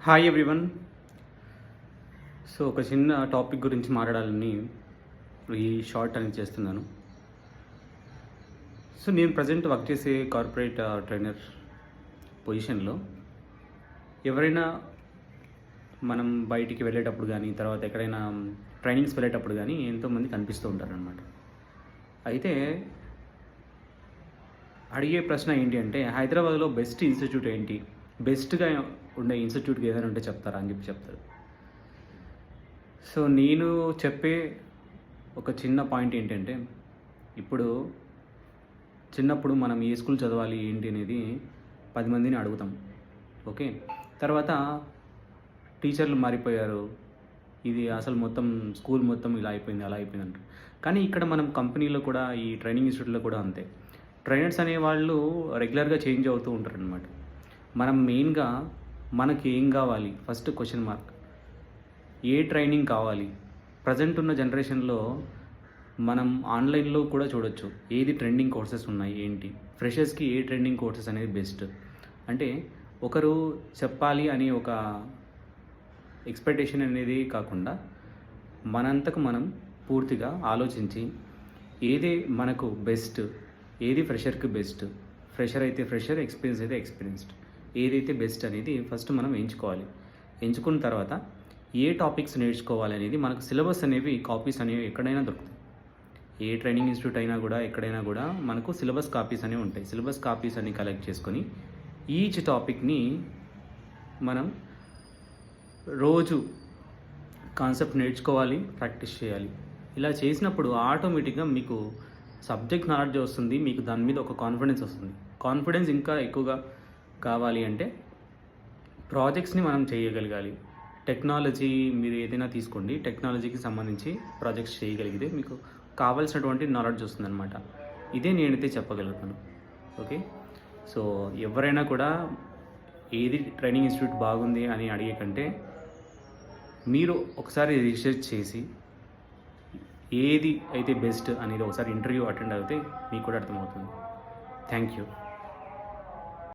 Hi everyone. So ఒక చిన్న topic గురించి మాట్లాడాలని ఈ షార్ట్ అనేది చేస్తున్నాను. సో నేను ప్రజెంట్ వర్క్ చేసే కార్పొరేట్ ట్రైనర్ పొజిషన్లో ఎవరైనా మనం బయటికి వెళ్ళేటప్పుడు కానీ తర్వాత ఎక్కడైనా ట్రైనింగ్స్ వెళ్ళేటప్పుడు కానీ ఎంతోమంది కనిపిస్తూ ఉంటారనమాట. అయితే అడిగే ప్రశ్న ఏంటి అంటే, హైదరాబాద్లో బెస్ట్ ఇన్స్టిట్యూట్ ఏంటి, బెస్ట్గా ఉండే ఇన్స్టిట్యూట్కి ఏదైనా ఉంటే చెప్తారా అని చెప్తారు. సో నేను చెప్పే ఒక చిన్న పాయింట్ ఏంటంటే, ఇప్పుడు చిన్నప్పుడు మనం ఏ స్కూల్ చదవాలి ఏంటి అనేది 10 మందిని అడుగుతాం. ఓకే, తర్వాత టీచర్లు మారిపోయారు, ఇది అసలు మొత్తం స్కూల్ మొత్తం ఇలా అయిపోయింది అలా అయిపోయింది అంటారు. కానీ ఇక్కడ మనం కంపెనీలో కూడా ఈ ట్రైనింగ్ ఇన్స్టిట్యూట్లో కూడా అంతే. ట్రైనర్స్ అనేవాళ్ళు రెగ్యులర్గా చేంజ్ అవుతూ ఉంటారనమాట. మనం మెయిన్గా మనకి ఏం కావాలి, ఫస్ట్ క్వశ్చన్ మార్క్, ఏ ట్రైనింగ్ కావాలి. ప్రజెంట్ ఉన్న జనరేషన్లో మనం ఆన్లైన్లో కూడా చూడొచ్చు ఏది ట్రెండింగ్ కోర్సెస్ ఉన్నాయి ఏంటి, ఫ్రెషర్స్కి ఏ ట్రెండింగ్ కోర్సెస్ అనేది బెస్ట్. అంటే ఒకరు చెప్పాలి అని ఒక ఎక్స్పెక్టేషన్ అనేది కాకుండా మనంతకు మనం పూర్తిగా ఆలోచించి ఏది మనకు బెస్ట్, ఏది ఫ్రెషర్కి బెస్ట్, ఫ్రెషర్ అయితే ఫ్రెషర్, ఎక్స్పీరియన్స్ అయితే ఎక్స్పీరియన్స్డ్, ఏదైతే బెస్ట్ అనేది ఫస్ట్ మనం ఎంచుకోవాలి. ఎంచుకున్న తర్వాత ఏ టాపిక్స్ నేర్చుకోవాలి అనేది మనకు సిలబస్ అనేవి కాపీస్ అనేవి ఎక్కడైనా దొరుకుతాయి. ఏ ట్రైనింగ్ ఇన్స్టిట్యూట్ అయినా కూడా ఎక్కడైనా కూడా మనకు సిలబస్ కాపీస్ అనేవి ఉంటాయి. సిలబస్ కాపీస్ అన్ని కలెక్ట్ చేసుకొని ఈచ్ టాపిక్ని మనం రోజు కాన్సెప్ట్ నేర్చుకోవాలి, ప్రాక్టీస్ చేయాలి. ఇలా చేసినప్పుడు ఆటోమేటిక్గా మీకు సబ్జెక్ట్ నాలెడ్జ్ వస్తుంది, మీకు దాని మీద ఒక కాన్ఫిడెన్స్ వస్తుంది. కాన్ఫిడెన్స్ ఇంకా ఎక్కువగా కావాలి అంటే ప్రాజెక్ట్స్ని మనం చేయగలగాలి. టెక్నాలజీ మీరు ఏదైనా తీసుకోండి, టెక్నాలజీకి సంబంధించి ప్రాజెక్ట్స్ చేయగలిగితే మీకు కావాల్సినటువంటి నాలెడ్జ్ వస్తుందన్నమాట. ఇదే నేనైతే చెప్పగలుగుతాను. ఓకే, సో ఎవరైనా కూడా ఏది ట్రైనింగ్ ఇన్స్టిట్యూట్ బాగుంది అని అడిగే కంటే మీరు ఒకసారి రీసెర్చ్ చేసి ఏది అయితే బెస్ట్ అనేది ఒకసారి ఇంటర్వ్యూ అటెండ్ అయితే మీకు కూడా అర్థమవుతుంది. Thank you.